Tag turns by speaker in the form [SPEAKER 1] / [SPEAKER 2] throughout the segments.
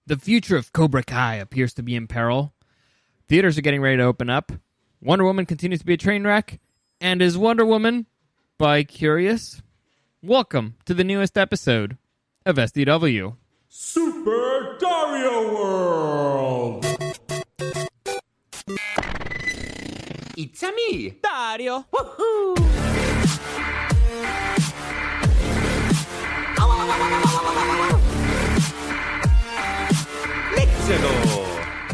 [SPEAKER 1] The future of Cobra Kai appears to be in peril. Theaters are getting ready to open up. Wonder Woman continues to be a train wreck. And is Wonder Woman bi-curious? Welcome to the newest episode of SDW.
[SPEAKER 2] Super Dario World!
[SPEAKER 3] It's a me,
[SPEAKER 1] Dario!
[SPEAKER 3] Woohoo! Let's go!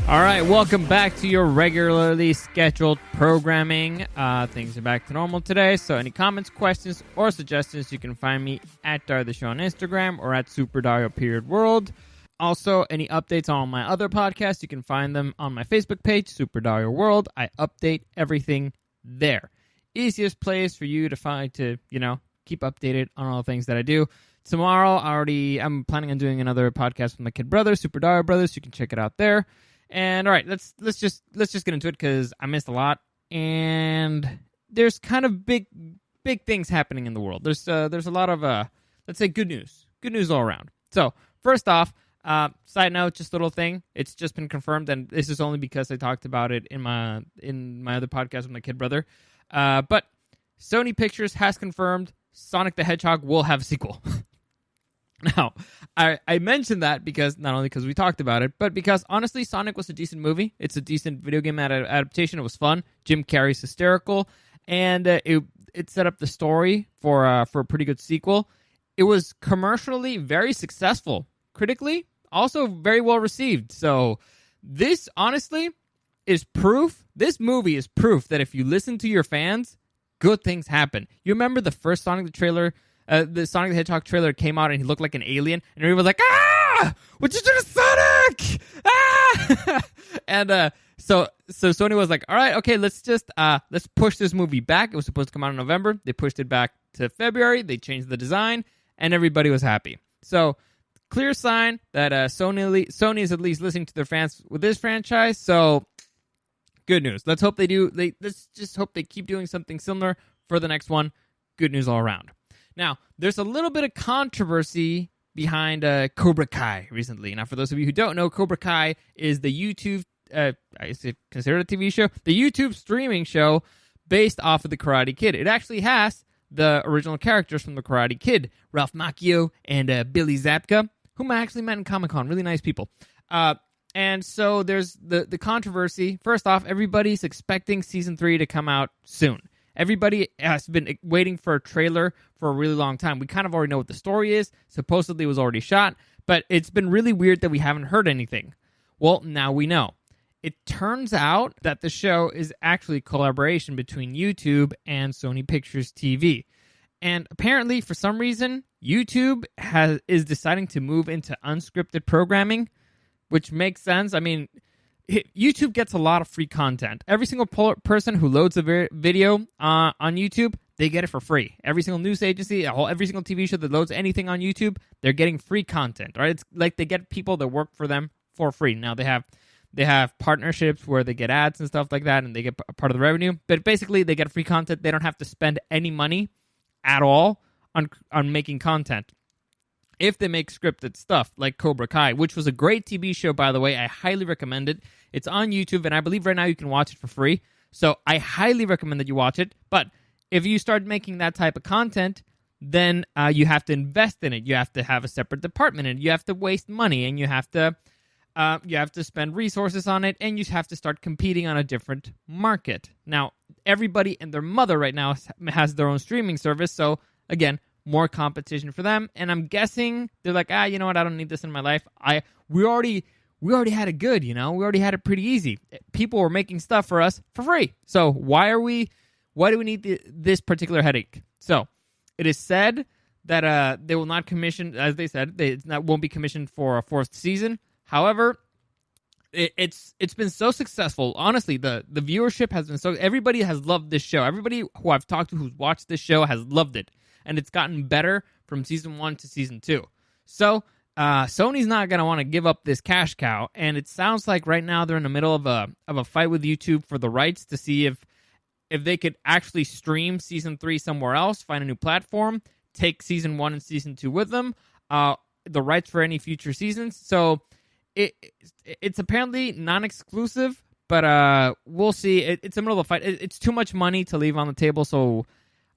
[SPEAKER 1] All right, welcome back to your regularly scheduled programming. Things are back to normal today, so any comments, questions, or suggestions, you can find me at Dario the Show on Instagram or at Super Dario World. Also, any updates on my other podcasts, you can find them on my Facebook page, Super Dario World. I update everything there. Easiest place for you to find to, keep updated on all the things that I do. Tomorrow, I'm planning on doing another podcast with my kid brother, Super Dario Brothers. You can check it out there. And all right, let's just get into it because I missed a lot, and there's kind of big things happening in the world. There's a lot of let's say good news all around. So first off, side note, just a little thing. It's just been confirmed, and this is only because I talked about it in my other podcast with my kid brother. But Sony Pictures has confirmed Sonic the Hedgehog will have a sequel. Now, I mentioned that because not only because we talked about it, but because honestly, Sonic was a decent movie. It's a decent video game adaptation. It was fun. Jim Carrey's hysterical, and it set up the story for a pretty good sequel. It was commercially very successful, critically also very well received. So this honestly is proof. This movie is proof that if you listen to your fans, good things happen. You remember the first Sonic the Sonic the Hedgehog trailer came out and he looked like an alien, and everyone was like, "Ah, what you do to Sonic?" Ah, and so Sony was like, "All right, okay, let's push this movie back. It was supposed to come out in November. They pushed it back to February. They changed the design, and everybody was happy." So clear sign that Sony is at least listening to their fans with this franchise. So good news. Let's hope they do. Let's just hope they keep doing something similar for the next one. Good news all around. Now, there's a little bit of controversy behind Cobra Kai recently. Now, for those of you who don't know, Cobra Kai is the YouTube, is it considered a TV show? The YouTube streaming show based off of The Karate Kid. It actually has the original characters from The Karate Kid, Ralph Macchio and Billy Zabka, whom I actually met in Comic-Con. Really nice people. And so there's the controversy. First off, everybody's expecting Season 3 to come out soon. Everybody has been waiting for a trailer for a really long time. We kind of already know what the story is. Supposedly it was already shot, but it's been really weird that we haven't heard anything. Well, now we know. It turns out that the show is actually a collaboration between YouTube and Sony Pictures TV. And apparently, for some reason, YouTube is deciding to move into unscripted programming, which makes sense. I mean, YouTube gets a lot of free content. Every single person who loads a video on YouTube, they get it for free. Every single news agency, every single TV show that loads anything on YouTube, they're getting free content. Right? It's like they get people that work for them for free. Now they have partnerships where they get ads and stuff like that, and they get a part of the revenue. But basically, they get free content. They don't have to spend any money at all on making content. If they make scripted stuff like Cobra Kai, which was a great TV show, by the way, I highly recommend it. It's on YouTube, and I believe right now you can watch it for free. So I highly recommend that you watch it. But if you start making that type of content, then you have to invest in it. You have to have a separate department in it. You have to waste money, and you have to spend resources on it, and you have to start competing on a different market. Now, everybody and their mother right now has their own streaming service. So again, more competition for them, and I'm guessing they're like, you know what? I don't need this in my life. We already had it good, We already had it pretty easy. People were making stuff for us for free. So why do we need this particular headache? So it is said that they will not commission, as they said, won't be commissioned for a fourth season. However, it's been so successful. Honestly, the viewership has been so. Everybody has loved this show. Everybody who I've talked to who's watched this show has loved it. And it's gotten better from Season 1 to Season 2. So, Sony's not going to want to give up this cash cow, and it sounds like right now they're in the middle of a fight with YouTube for the rights to see if they could actually stream Season 3 somewhere else, find a new platform, take Season 1 and Season 2 with them, the rights for any future seasons. So, it's apparently non-exclusive, but we'll see. It's a middle of a fight. It's too much money to leave on the table, so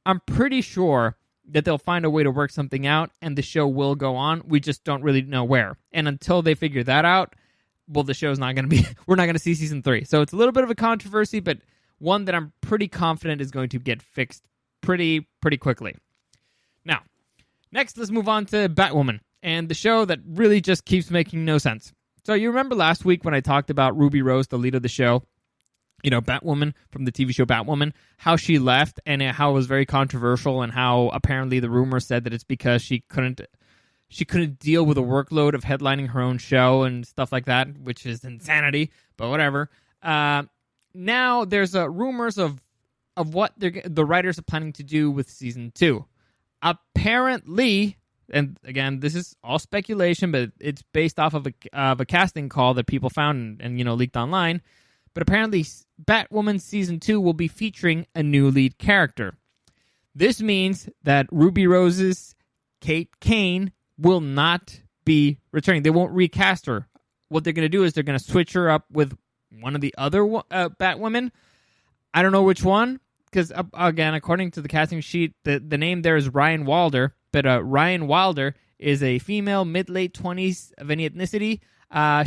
[SPEAKER 1] I'm pretty sure that they'll find a way to work something out, and the show will go on. We just don't really know where. And until they figure that out, well, the show's not going to be... we're not going to see season 3. So it's a little bit of a controversy, but one that I'm pretty confident is going to get fixed pretty quickly. Now, next, let's move on to Batwoman, and the show that really just keeps making no sense. So you remember last week when I talked about Ruby Rose, the lead of the show, you know, Batwoman from the TV show Batwoman, how she left and how it was very controversial, and how apparently the rumor said that it's because she couldn't deal with the workload of headlining her own show and stuff like that, which is insanity, but whatever. Now there's rumors of what the writers are planning to do with season 2. Apparently, and again, this is all speculation, but it's based off of a casting call that people found and leaked online. But apparently, Batwoman season 2 will be featuring a new lead character. This means that Ruby Rose's Kate Kane will not be returning. They won't recast her. What they're going to do is they're going to switch her up with one of the other Batwomen. I don't know which one, because again, according to the casting sheet, the name there is Ryan Wilder. But Ryan Wilder is a female, mid-late 20s of any ethnicity.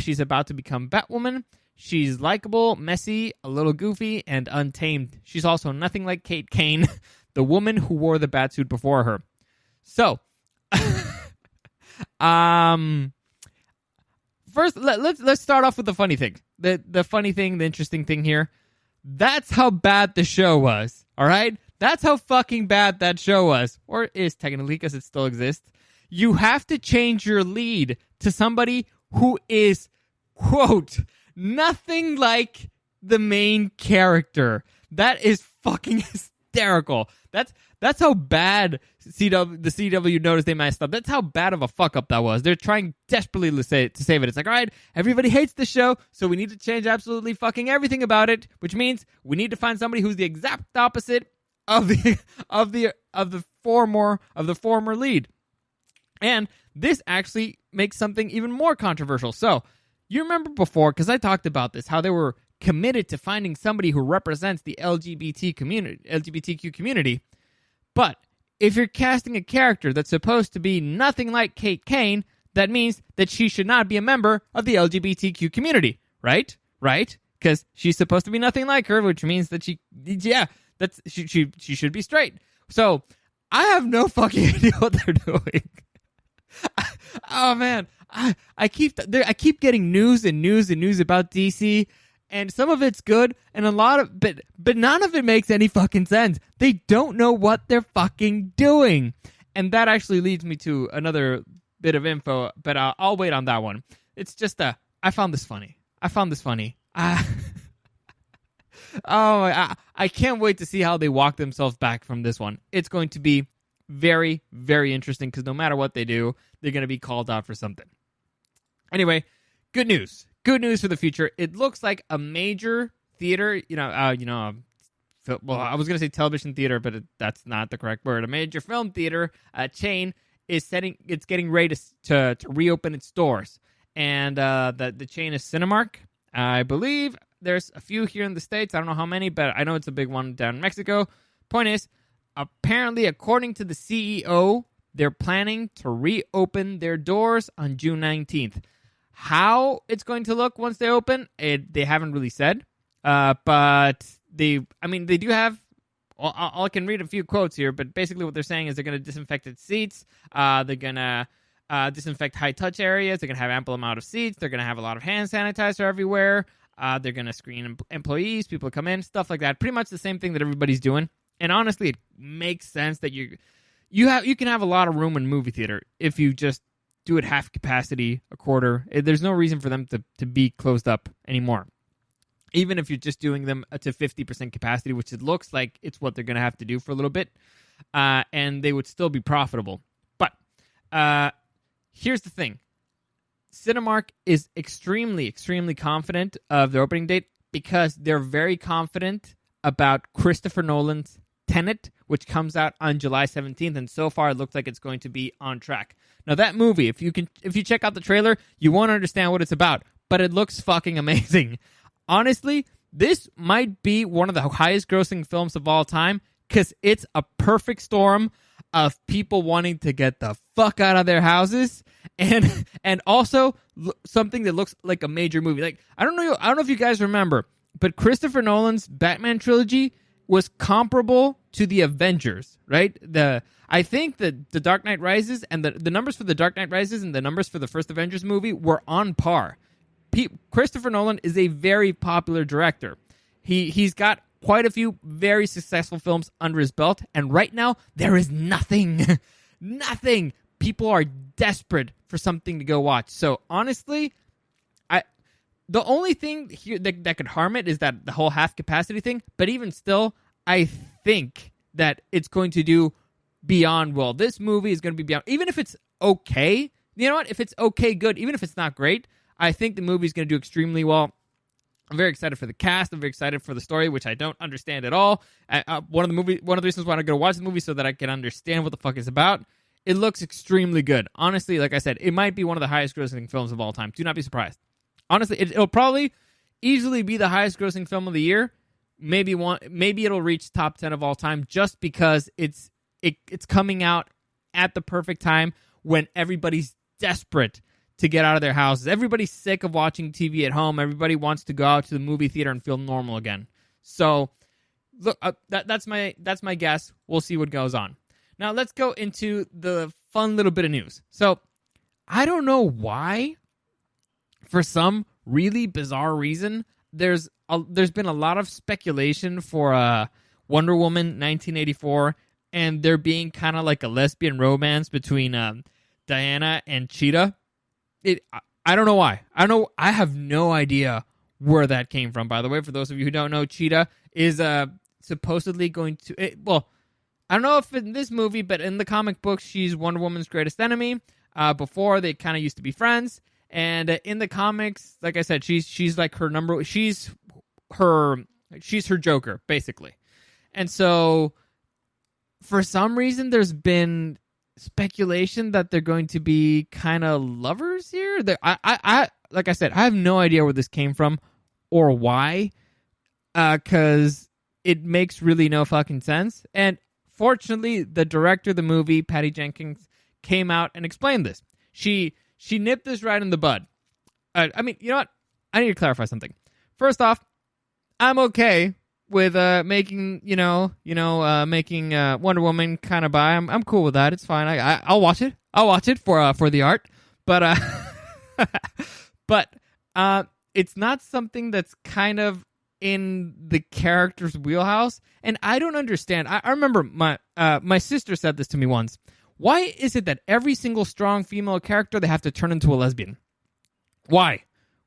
[SPEAKER 1] She's about to become Batwoman. She's likable, messy, a little goofy, and untamed. She's also nothing like Kate Kane, the woman who wore the Batsuit before her. So, first, let's start off with the funny thing. The funny thing, the interesting thing here. That's how bad the show was, all right? That's how fucking bad that show was. Or is technically, because it still exists. You have to change your lead to somebody who is, quote, nothing like the main character. That is fucking hysterical. That's how bad the CW noticed they messed up. That's how bad of a fuck up that was. They're trying desperately to save it. It's like, all right, everybody hates the show, so we need to change absolutely fucking everything about it, which means we need to find somebody who's the exact opposite of the former lead. And this actually makes something even more controversial. So, you remember before, because I talked about this, how they were committed to finding somebody who represents the LGBTQ community. But if you're casting a character that's supposed to be nothing like Kate Kane, that means that she should not be a member of the LGBTQ community, right? Right? Because she's supposed to be nothing like her, which means that she should be straight. So I have no fucking idea what they're doing. Oh man, I keep getting news about DC. And some of it's good, and a lot of, but none of it makes any fucking sense. They don't know what they're fucking doing, and that actually leads me to another bit of info. But I'll wait on that one. It's just I found this funny. I can't wait to see how they walk themselves back from this one. It's going to be very, very interesting because no matter what they do, they're going to be called out for something. Anyway, good news. Good news for the future. It looks like a major theater, well, I was going to say television theater, but that's not the correct word. A major film theater chain is getting ready to reopen its doors. And the chain is Cinemark. I believe there's a few here in the States. I don't know how many, but I know it's a big one down in Mexico. Point is, apparently, according to the CEO, they're planning to reopen their doors on June 19th. How it's going to look once they open, they haven't really said. But they do have. I can read a few quotes here, but basically what they're saying is they're going to disinfect its seats. They're going to disinfect high-touch areas. They're going to have ample amount of seats. They're going to have a lot of hand sanitizer everywhere. They're going to screen employees, people come in, stuff like that. Pretty much the same thing that everybody's doing. And honestly, it makes sense that you can have a lot of room in movie theater if you just do it half capacity, a quarter. There's no reason for them to be closed up anymore. Even if you're just doing them to 50% capacity, which it looks like it's what they're going to have to do for a little bit, and they would still be profitable. But here's the thing. Cinemark is extremely, extremely confident of their opening date because they're very confident about Christopher Nolan's Tenet, which comes out on July 17th, and so far it looks like it's going to be on track. Now that movie, if you check out the trailer, you won't understand what it's about, but it looks fucking amazing. Honestly, this might be one of the highest grossing films of all time because it's a perfect storm of people wanting to get the fuck out of their houses and also something that looks like a major movie. Like I don't know if you guys remember, but Christopher Nolan's Batman trilogy was comparable to the Avengers, right? I think that The Dark Knight Rises and the numbers for The Dark Knight Rises and the numbers for the first Avengers movie were on par. Christopher Nolan is a very popular director. He's got quite a few very successful films under his belt, and right now there is nothing. Nothing. People are desperate for something to go watch. So honestly, the only thing here that could harm it is that the whole half capacity thing. But even still, I think that it's going to do beyond well. This movie is going to be beyond. Even if it's okay, you know what? If it's okay, good. Even if it's not great, I think the movie is going to do extremely well. I'm very excited for the cast. I'm very excited for the story, which I don't understand at all. One of the reasons why I'm going to watch the movie so that I can understand what the fuck it's about. It looks extremely good. Honestly, like I said, it might be one of the highest grossing films of all time. Do not be surprised. Honestly, it'll probably easily be the highest grossing film of the year. Maybe it'll reach top 10 of all time just because it's coming out at the perfect time when everybody's desperate to get out of their houses. Everybody's sick of watching TV at home. Everybody wants to go out to the movie theater and feel normal again. So, look, that's my guess. We'll see what goes on. Now, let's go into the fun little bit of news. So, I don't know why, for some really bizarre reason, there's been a lot of speculation for Wonder Woman 1984, and there being kind of like a lesbian romance between Diana and Cheetah. I don't know why. I have no idea where that came from, by the way. For those of you who don't know, Cheetah is supposedly going to... I don't know if in this movie, but in the comic books, she's Wonder Woman's greatest enemy. Before, they kind of used to be friends. And in the comics, like I said, she's like her number... She's her Joker, basically. And so, for some reason, there's been speculation that they're going to be kind of lovers here. I like I said, I have no idea where this came from or why, because it makes really no fucking sense. And fortunately, the director of the movie, Patty Jenkins, came out and explained this. She nipped this right in the bud. I mean, you know what? I need to clarify something. First off, I'm okay with making Wonder Woman kind of bi. I'm cool with that. It's fine. I'll watch it. I'll watch it for the art. But it's not something that's kind of in the character's wheelhouse, and I don't understand. I remember my sister said this to me once. Why is it that every single strong female character they have to turn into a lesbian? Why?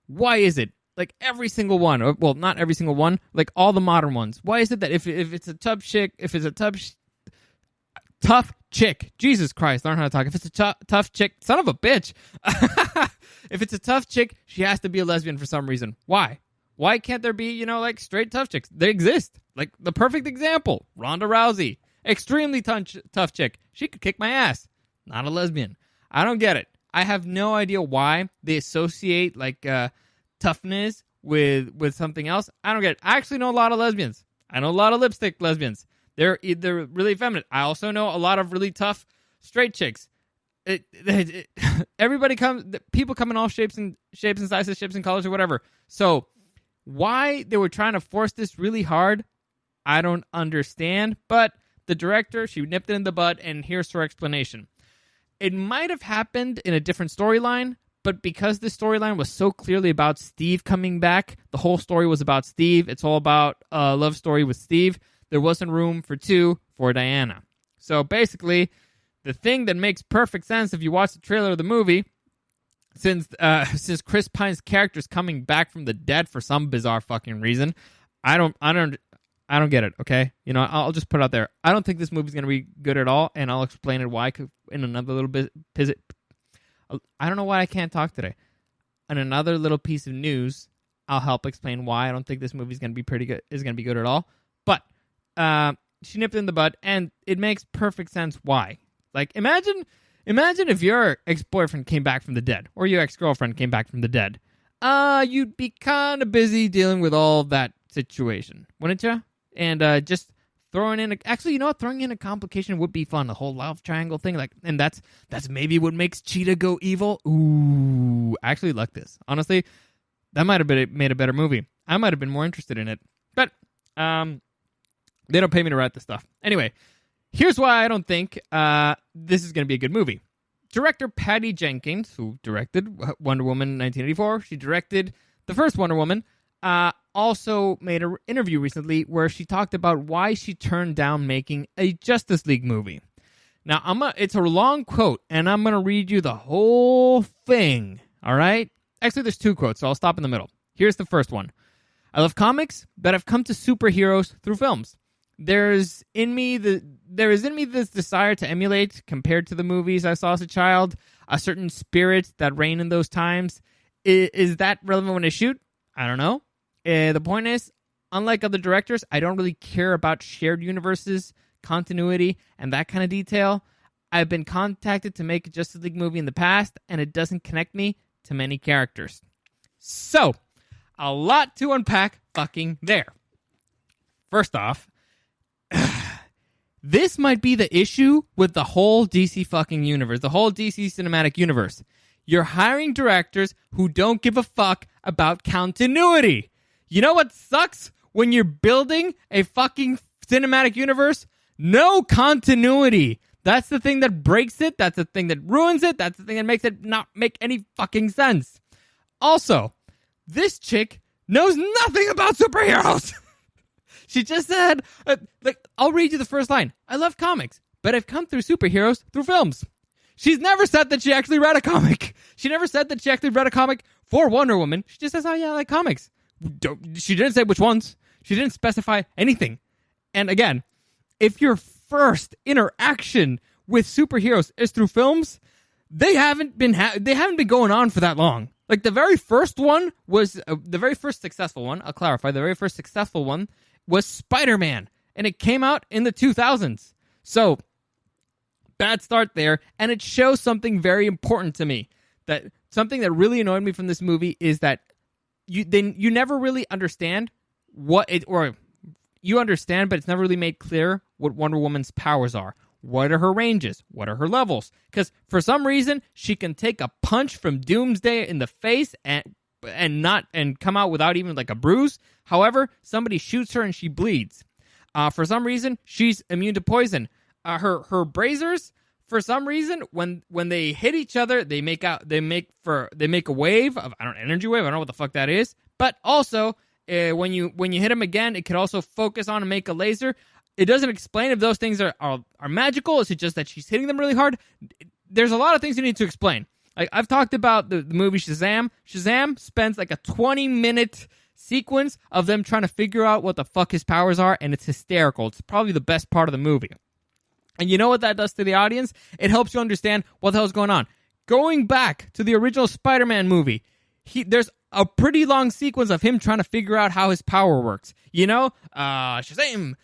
[SPEAKER 1] Why is it? Like every single one, well, not every single one, like all the modern ones. Why is it that if it's a tough chick, tough chick, Jesus Christ, learn how to talk. If it's a tough chick, son of a bitch. If it's a tough chick, she has to be a lesbian for some reason. Why? Why can't there be, like straight tough chicks? They exist. Like the perfect example, Ronda Rousey, extremely tough chick. She could kick my ass. Not a lesbian. I don't get it. I have no idea why they associate like toughness with something else. I don't get it. I actually know a lot of lesbians. I know a lot of lipstick lesbians. They're really feminine. I also know a lot of really tough straight chicks. People come in all shapes and sizes, shapes and colors, or whatever. So why they were trying to force this really hard, I don't understand. But the director, she nipped it in the bud, and here's her explanation. It might have happened in a different storyline, but because the storyline was so clearly about Steve coming back, the whole story was about Steve. It's all about a love story with Steve. There wasn't room for two for Diana. So basically, the thing that makes perfect sense if you watch the trailer of the movie, since Chris Pine's character is coming back from the dead for some bizarre fucking reason, I don't get it. Okay, I'll just put it out there. I don't think this movie's gonna be good at all, and I'll explain it why in another little bit. I don't know why I can't talk today. In another little piece of news, I'll help explain why I don't think this movie's gonna be pretty good. Is gonna be good at all. But she nipped it in the bud, and it makes perfect sense why. Like, imagine if your ex-boyfriend came back from the dead, or your ex-girlfriend came back from the dead. You'd be kind of busy dealing with all that situation, wouldn't you? And just throwing in throwing in a complication would be fun. The whole love triangle thing, like, and that's maybe what makes Cheetah go evil. Ooh, I actually like this. Honestly, that might have made a better movie. I might have been more interested in it, but they don't pay me to write this stuff. Anyway, here's why I don't think this is going to be a good movie. Director Patty Jenkins, who directed Wonder Woman 1984, she directed the first Wonder Woman, also made an interview recently where she talked about why she turned down making a Justice League movie. Now, it's a long quote, and I'm going to read you the whole thing, all right? Actually, there's two quotes, so I'll stop in the middle. Here's the first one. I love comics, but I've come to superheroes through films. There is in me this desire to emulate, compared to the movies I saw as a child, a certain spirit that reigned in those times. Is that relevant when I shoot? I don't know. The point is, unlike other directors, I don't really care about shared universes, continuity, and that kind of detail. I've been contacted to make a Justice League movie in the past, and it doesn't connect me to many characters. So, a lot to unpack fucking there. First off, this might be the issue with the whole DC fucking universe, the whole DC cinematic universe. You're hiring directors who don't give a fuck about continuity. You know what sucks when you're building a fucking cinematic universe? No continuity. That's the thing that breaks it. That's the thing that ruins it. That's the thing that makes it not make any fucking sense. Also, this chick knows nothing about superheroes. She just said, I'll read you the first line. I love comics, but I've come through superheroes through films. She's never said that she actually read a comic. She never said that she actually read a comic for Wonder Woman. She just says, oh yeah, I like comics. She didn't say which ones. She didn't specify anything. And again, if your first interaction with superheroes is through films, they haven't been going on for that long. Like, the very first one was the very first successful one. I'll clarify. The very first successful one was Spider-Man, and it came out in the 2000s. So, bad start there, and it shows something very important to me. That something that really annoyed me from this movie is that you never really understand you understand, but it's never really made clear what Wonder Woman's powers are. What are her ranges? What are her levels? Because for some reason, she can take a punch from Doomsday in the face and come out without even like a bruise. However, somebody shoots her and she bleeds. For some reason, she's immune to poison. Her brazers, for some reason, when they hit each other, they make a wave of energy wave. I don't know what the fuck that is. But also, when you hit them again, it could also focus on and make a laser. It doesn't explain if those things are magical. Is it just that she's hitting them really hard? There's a lot of things you need to explain. Like, I've talked about the movie Shazam. Shazam spends like a 20-minute sequence of them trying to figure out what the fuck his powers are, and it's hysterical. It's probably the best part of the movie. And you know what that does to the audience? It helps you understand what the hell's going on. Going back to the original Spider-Man movie, there's a pretty long sequence of him trying to figure out how his power works. You know? Shazam!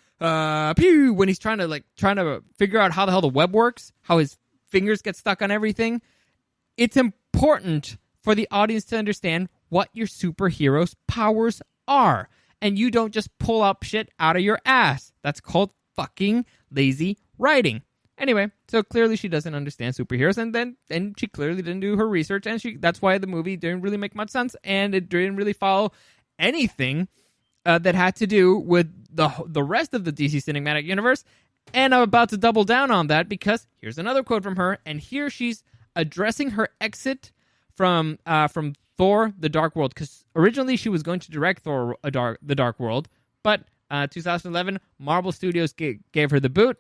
[SPEAKER 1] Pew! When he's trying to figure out how the hell the web works, how his fingers get stuck on everything. It's important for the audience to understand what your superhero's powers are. And you don't just pull up shit out of your ass. That's called fucking lazy writing. Anyway, so clearly she doesn't understand superheroes, and she clearly didn't do her research, and that's why the movie didn't really make much sense, and it didn't really follow anything that had to do with the rest of the DC Cinematic Universe. And I'm about to double down on that because here's another quote from her, and here she's addressing her exit from Thor: The Dark World, because originally she was going to direct Thor: The Dark World, but 2011 Marvel Studios gave her the boot.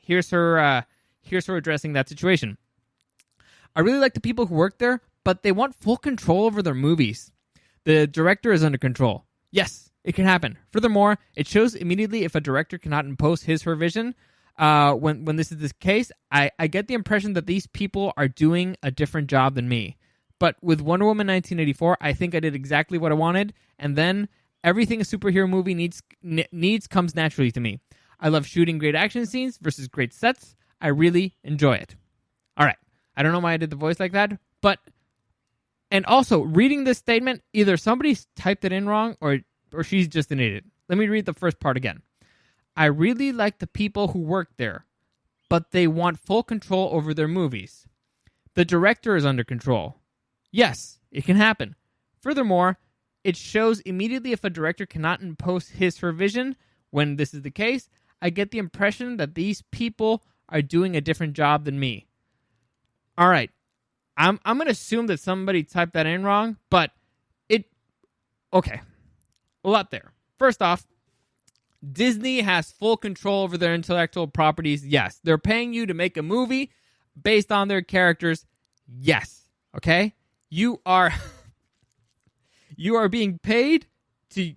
[SPEAKER 1] Here's her addressing that situation. I really like the people who work there, but they want full control over their movies. The director is under control. Yes, it can happen. Furthermore, it shows immediately if a director cannot impose her vision. When this is the case, I get the impression that these people are doing a different job than me. But with Wonder Woman 1984, I think I did exactly what I wanted, and then everything a superhero movie needs comes naturally to me. I love shooting great action scenes versus great sets. I really enjoy it. All right. I don't know why I did the voice like that, but... And also, reading this statement, either somebody typed it in wrong or she's just an idiot. Let me read the first part again. I really like the people who work there, but they want full control over their movies. The director is under control. Yes, it can happen. Furthermore, it shows immediately if a director cannot impose his her vision. When this is the case, I get the impression that these people are doing a different job than me. All right. I'm going to assume that somebody typed that in wrong, but okay. A lot there. First off, Disney has full control over their intellectual properties. Yes. They're paying you to make a movie based on their characters. Yes. Okay? You are being paid to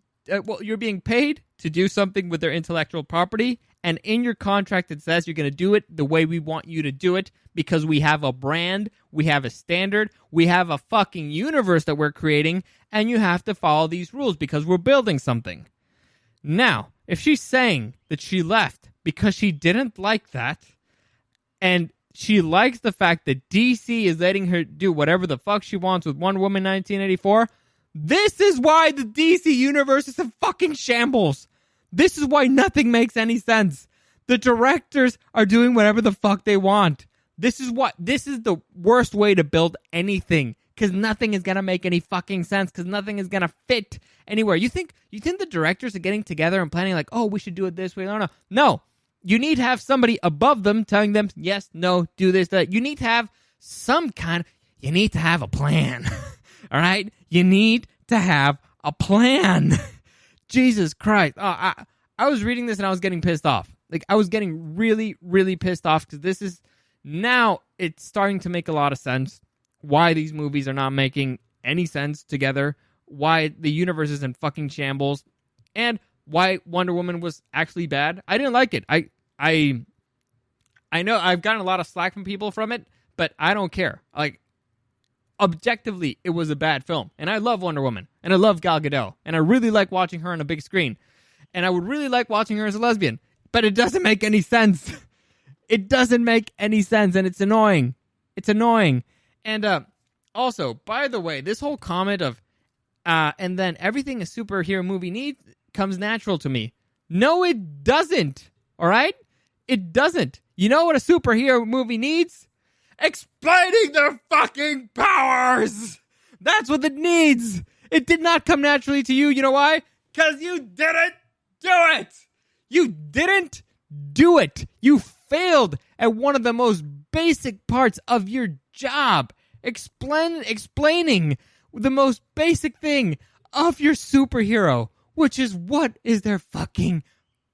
[SPEAKER 1] you're being paid to do something with their intellectual property, and in your contract it says you're going to do it the way we want you to do it because we have a brand, we have a standard, we have a fucking universe that we're creating, and you have to follow these rules because we're building something. Now, if she's saying that she left because she didn't like that, and she likes the fact that DC is letting her do whatever the fuck she wants with Wonder Woman 1984, this is why the DC universe is a fucking shambles. This is why nothing makes any sense. The directors are doing whatever the fuck they want. This is the worst way to build anything, because nothing is going to make any fucking sense, because nothing is going to fit anywhere. You think the directors are getting together and planning like, oh, we should do it this way? No. You need to have somebody above them telling them, yes, no, do this, that. You need to have you need to have a plan. All right? You need to have a plan. Jesus Christ. Oh, I was reading this and I was getting pissed off. Like, I was getting really, really pissed off because this is... Now, it's starting to make a lot of sense why these movies are not making any sense together, why the universe is in fucking shambles, and why Wonder Woman was actually bad. I didn't like it. I know I've gotten a lot of slack from people from it, but I don't care. Like, objectively, it was a bad film. And I love Wonder Woman. And I love Gal Gadot. And I really like watching her on a big screen. And I would really like watching her as a lesbian. But it doesn't make any sense. It doesn't make any sense. And it's annoying. It's annoying. And also, by the way, this whole comment of, and then everything a superhero movie needs comes natural to me. No, it doesn't. All right? It doesn't. You know what a superhero movie needs? Explaining their fucking powers! That's what it needs! It did not come naturally to you. You know why? Because you didn't do it! You didn't do it! You failed at one of the most basic parts of your job. Explaining the most basic thing of your superhero, which is what is their fucking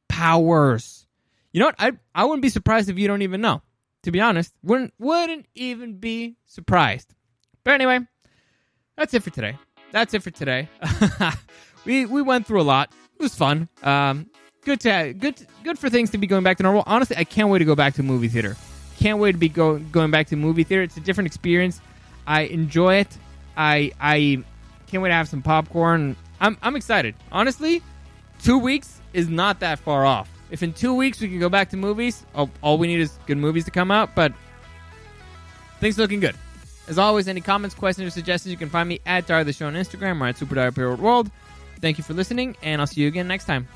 [SPEAKER 1] powers. You know what? I wouldn't be surprised if you don't even know. To be honest, wouldn't even be surprised. But anyway, that's it for today. We went through a lot. It was fun. Good for things to be going back to normal. Honestly, I can't wait to go back to movie theater. Can't wait to be going back to movie theater. It's a different experience. I enjoy it. I can't wait to have some popcorn. I'm excited. Honestly, 2 weeks is not that far off. If in 2 weeks we can go back to movies, all we need is good movies to come out, but things are looking good. As always, any comments, questions, or suggestions, you can find me at Dario the Show on Instagram or at Super Dario World. Thank you for listening, and I'll see you again next time.